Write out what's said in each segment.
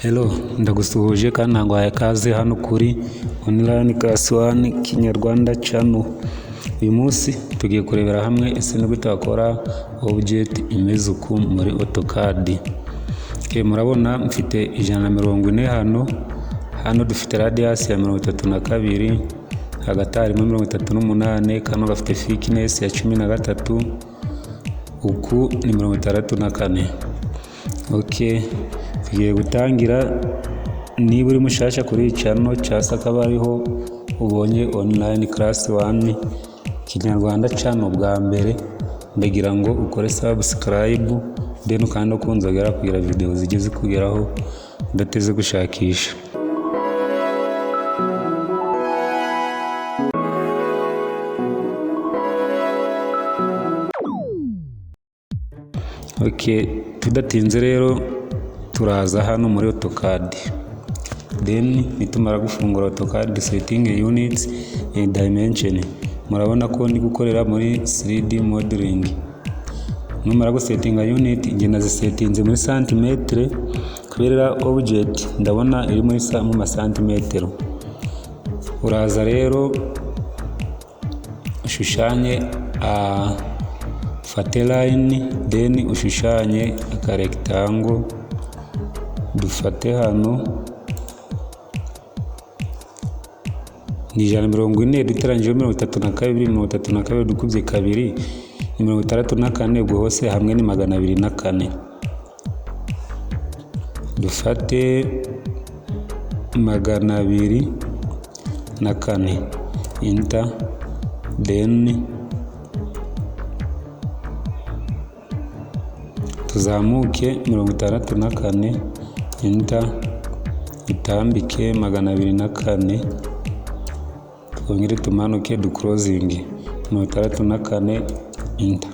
Hello, ndagusuhuje kandi nagwaye ikaze hano kuri online class 1 Kinyarwanda channel. Uyu munsi tugiye kurebera hamwe ese ni gute wakora object imeze uku muri AutoCAD. Murabona mfite 140 hano dufite radius ya 32, hagati harimo 38, kano gafite thickness ya 13, uku ni 64. Tugiye gutangira. Niba uri mushasha kuri iyi channel cyasa akaba ariho ubonye online class 1 Kinyarwanda channel bwa mbere, ndagira ngo ukore subscribe then ukanda kunzogera kugira video zigeze kugeraho udateze gushakisha. Tudatinze rero turaza hano muri AutoCAD, then nitumara gufungura AutoCAD setting units and dimension, murabona ko ndi gukorera muri 3D modeling. Numara gusettinga unit nge nazisetinze muri santimetre kubera object ndabona iri muri mu santimetre. Uraza rero ushushanye fate line, then ushushanye aka rectangle. Dufate hano ni 140 duteranyije 32 dukubye kabiri ni 64, ubwo hose hamwe ni 204. Dufate 204 enter, then tuzamuke 64 enter, itambike 204, twongere tumanuke closing 64 enter.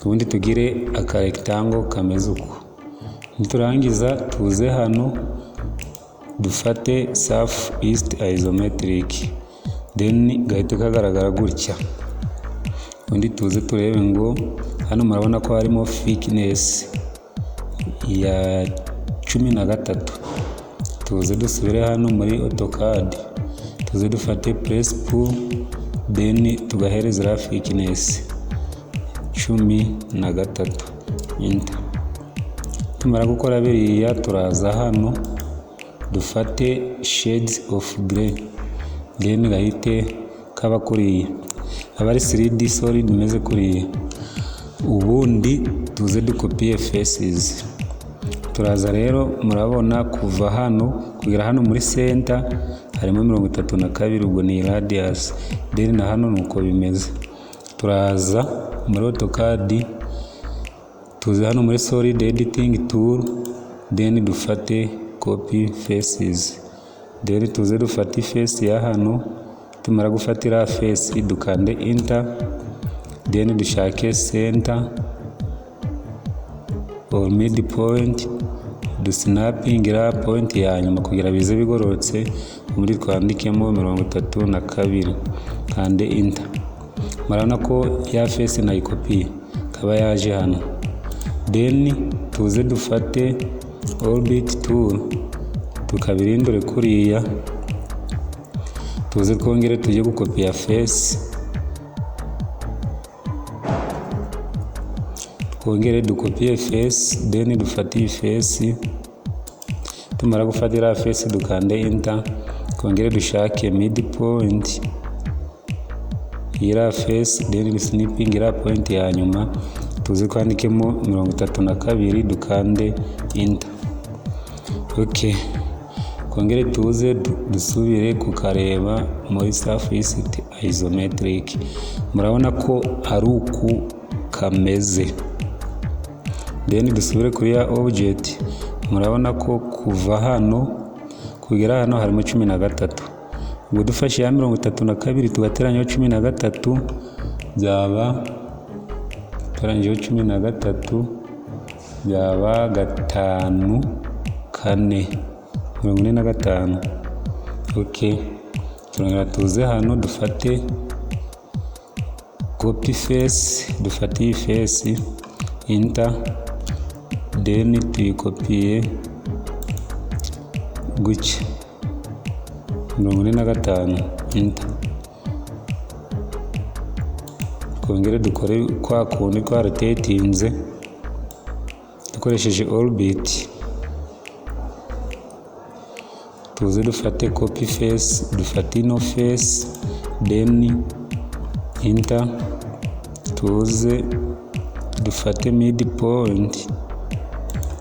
Ubundi tugire aka rectangle kameze uko. Niturangiza tuze hano dufate surface east isometric, then gahita kagaragara gutya. Ubundi tuze turebe ngo hano murabona ko harimo thickness ya 13. Tuze dusubire hano muri AutoCAD, tuze dufate press pull, then tugahereza thickness 13 enter. Tumara gukora biriya turaza hano dufate shades of grey, then gahite kaba kuriya abari 3D solid meze kuriya. Ubundi tuze dukopie faces. Turaza rero murabona kuva hano kugera hano muri center harimo 32, ubwo ni radius, then na hano nuko bimeze. Turaza muri AutoCAD tuze hano muri solid editing tool, then dufate copy faces, then tuze dufate face ya hano. Tumara gufatira face dukande enter, then dushake center or midpoint, dusnapingira point ya nyuma kugira bize bigororotse, muri twandikemo 32 kande enter. Marana ko ya face na ikopi kaba yaje hano, then tuze dufate orbit tool tukabirindure kuriya, tuze twongere tujye gukopia face, twongere dukopie face, then dufate face. Tumara gufatira face dukande enter, twongere dushake midpoint ira face, then snipping ira point ya nyuma, tuze kwandikemo 32 dukande enter. Kongere tuze dusubire kukareba muri surface isometric. Murabona ko ari uku kameze, then dusubire kuri ya object. Murabona ko kuva hano kugera hano harimo 13. Ubwo dufashe ya 32 tugateranya 13 byaba turangiye 13 byaba 5 4 45. Turongera tuze hano dufate copy face, dufate iyi face enter, then tuyikopiye gutya 45 enter. Twongere dukore kwa kundi kwa rotatinze dukoresheje orbit. Tuze dufate copy face, dufate ino face, then enter. Tuze dufate midpoint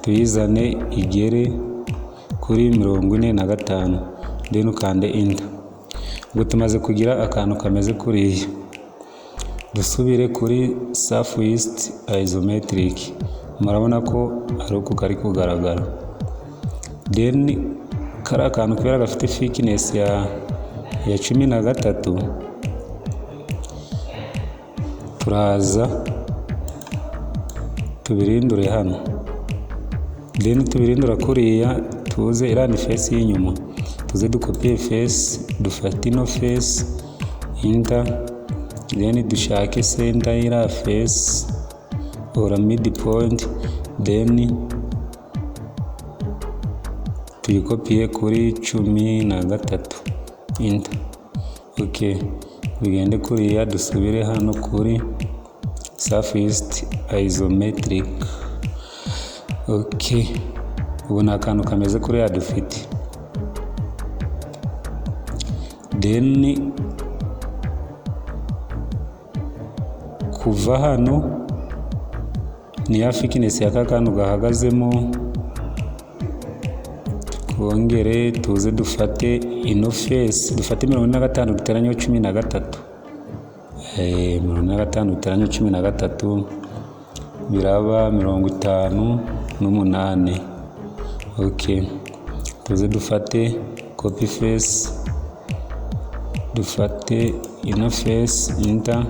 tuyizane igere kuri 45, then ukande enter. Ubwo tumaze kugira akantu kameze kuriya, dusubire kuri surface isometric. Murabona ko ari uko kari kugaragara. Then kari akantu kubera gafite thickness ya 13, turaza tubirindure hano, then tubirindura kuriya. Tuze irani face y'inyuma, tuze dukopie face, dufate ino face, enter, then dushake center y'ira face or midpoint, then tuyikopie kuri 13, enter. Okay, bigende kuriya. Dusubire hano kuri surface isometric. Okay, ubu ni akantu kameze kuriya dufite. Then kuva hano ni ya thickness ya kakantu gahagazemo. Twongere tuze dufate ino face, dufate 45 duteranya 13. 45 duteranya 13 biraba 58. Okay, tuze dufate copy face, dufate ino face, enter,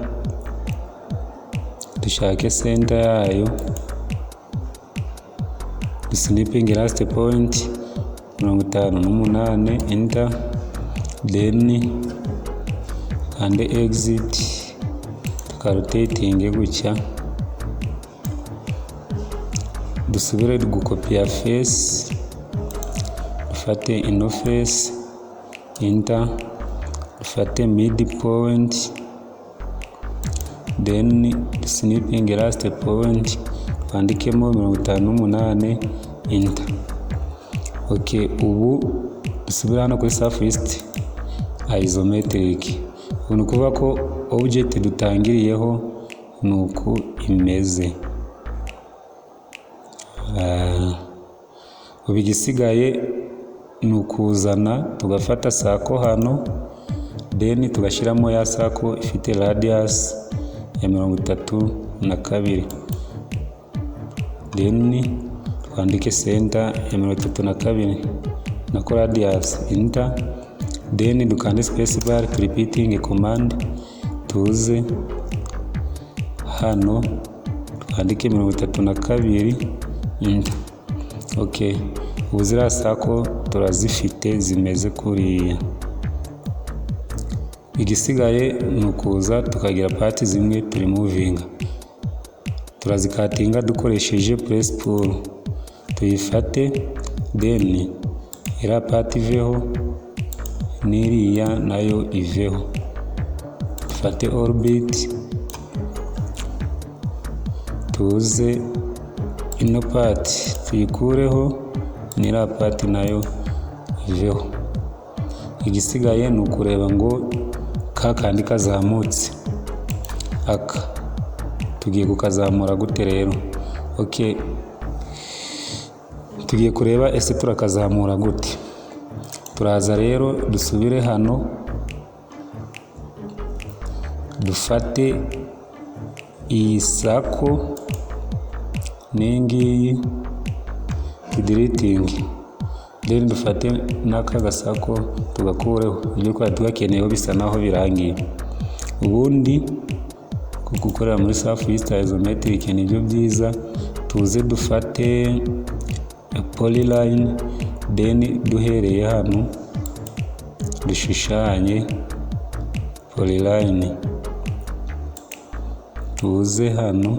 dushake center yayo, snipping last point 58, enter, then and exit. Tukarotating gutya, dusubire gukopia face, dufate ino face, enter, dufate midpoint, then snipping last point, twandikemo 58, enter. Okay, ubu dusubire hano kuri surface isometric. Ubu ni ukuvuga ko object dutangiriyeho nuko imeze. Ubu igisigaye ni ukuzana tugafata sako hano, then tugashyiramo ya sako ifite radius ya 32, then twandike center ya 32 nako radius, enter, then dukande space bar, repeating command. Tuze hano twandike 32, enter. Okay, ubu ziriya sako turazifite zimeze kuriya. Igisigaye ni ukuza tukagira pati zimwe turimuvinga, turazikatinga dukoresheje press pull. Tuyifate, then iriya pati iveho n'iriya nayo iveho. Dufate orbit, tuze ino pati tuyikureho n'iriya pati nayo iveho. Igisigaye ni ukureba ngo kakandi kazamutse aka tugiye kukazamura gute rero. Okay, tugiye kureba ese turakazamura gute. Turaza rero dusubire hano, dufate iyi sako n'ingiyi deleting, then dufate n'aka gasako tugakureho. Ibyo twari tugakeneyeho bisa naho birangiye. Ubundi gukorera muri surface isometric nibyo byiza. Tuze dufate polyline, then duhereye hano dushushanye polyline. Tuze hano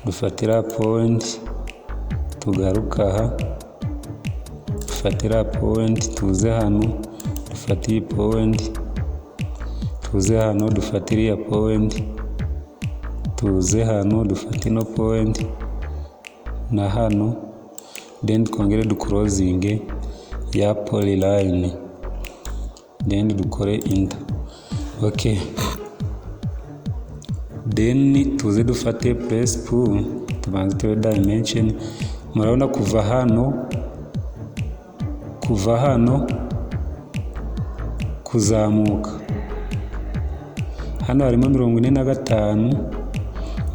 dufatira point, tugaruka aha dufate iriya point tuze hano dufate iyi point, tuze hano dufate iriya point, tuze hano dufate ino point na hano, then twongere duclosinge ya polyline, then dukore enter. Okay, then tuze dufate place pull, tubanze tube dimension. Murabona kuva hano kuzamuka hano harimo 45,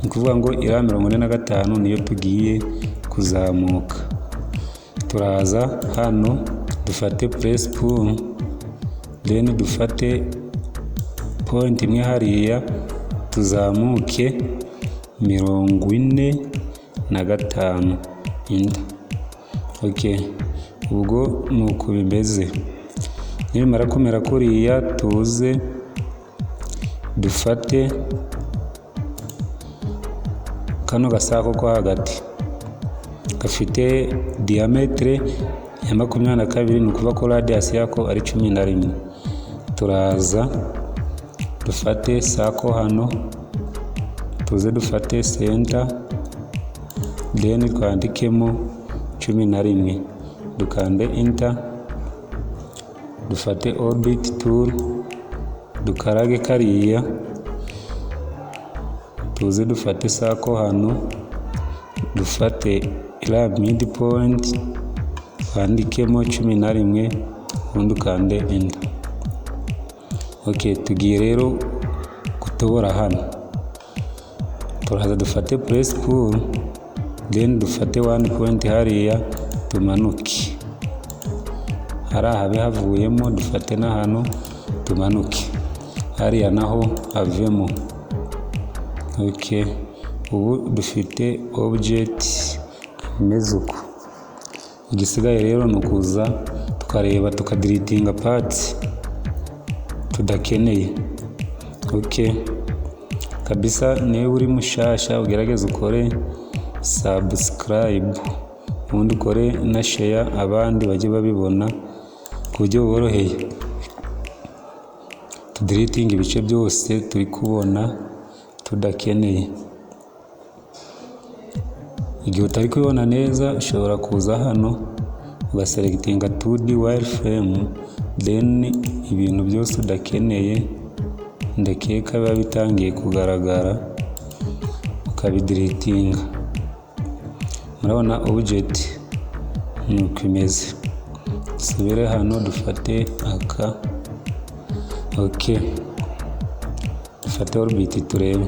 ni kuvuga ngo iriya 45 niyo tugiye kuzamuka. Turaza hano dufate place pull, then dufate point imwe hariya tuzamuke 45 enter. Okay, ubwo nuko bimeze. Nimara kumera kuriya tuze dufate kano gasako ko hagati gafite diametre ya 22, ni ukuvuga ko radius yako ari 11. Turaza dufate sako hano tuze dufate center, then twandikemo 11, dukande enter. Dufate orbit tool dukarage kariya, tuze dufate sako hano dufate iriya midpoint twandikemo 11, ubundi ukande enter. Okay, tugiye rero gutobora hano. Turaza dufate place pull, then dufate 1 point hariya tumanuke, hari ahabe havuyemo dufate na hano tumanuke, hariya naho havemo. Okay, ubu dufite object imeze uko. Igisigaye rero ni ukuza tukareba tukadiritinga parts tudakeneye. Okay, kabisa niba uri mushasha ugerageze ukore subscribe, ubundi ukore na share abandi bajye babibona ku buryo buboroheye. Tudiritinga ibice byose turi kubona tudakeneye. Igihe utari kubibona neza ushobora kuza hano ugaselectinga 2D wireframe, then ibintu byose udakeneye ndakeka biba bitangiye kugaragara ukabidiritinga. Murabona object nuko imeze. Dusubire hano dufate aka. Okay, dufate orbit turebe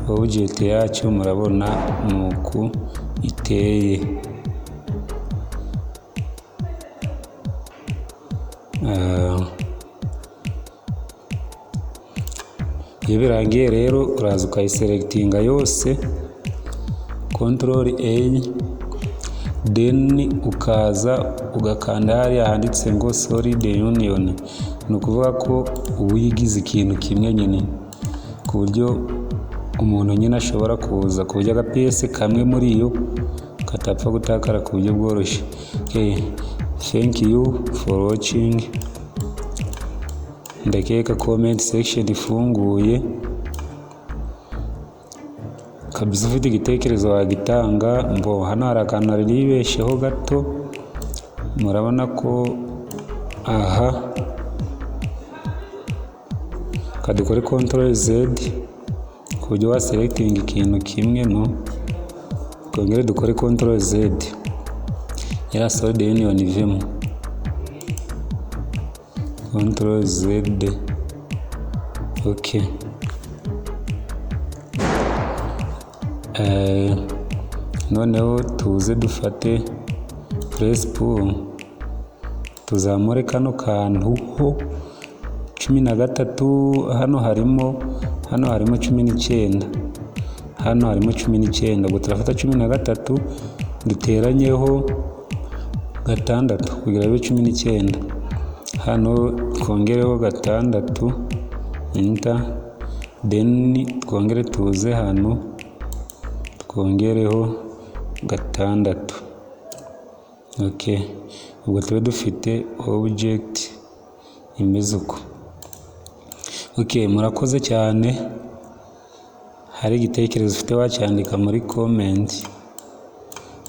object yacu. Murabona nuko iteye. Iyo birangiye rero uraza ukayiselectinga yose, Ctrl A, then ukaza ugakanda hariya handitse ngo solid union, ni ukuvuga ko ubu uyigize ikintu kimwe nyine, ku buryo umuntu nyine ashobora kuza ku buryo agapiyese kamwe muri iyo katapfa gutakara ku buryo bworoshye. Okay, thank you for watching. Ndakeka comment section ifunguye, kabisa ufite igitekerezo wagitanga. Mbo hano hari akantu naribesheho gato, murabona ko aha kadukore Ctrl Z ku buryo wa selecting ikintu kimwe, no kongere dukore Ctrl Z ya solid union ivemo, Ctrl Z. Okay, noneho tuze dufate place pull tuzamure kano kantu ho 13. Hano harimo 19, hano harimo 19, ubwo turafata 13 duteranyeho 6 kugira bibe 19. Hano twongereho 6 enter, then twongere tuze hano twongereho 6. okay, ubwo tube dufite object imeze uko. Okay, murakoze cyane. Hari igitekerezo ufite wacyandika muri comment,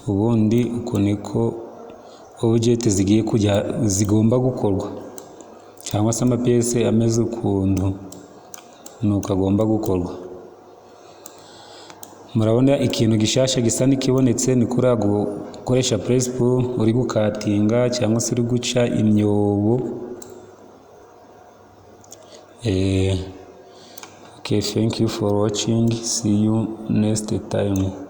ubundi uko niko object zigomba gukorwa, cyangwa se amapiyese ameze ukuntu nuko agomba gukorwa. Murabona ikintu gishasha gisa n'ikibonetse ni kuriya gukoresha press pull uri gukatinga cyangwa se uri guca imyobo. Okay, thank you for watching, see you next time.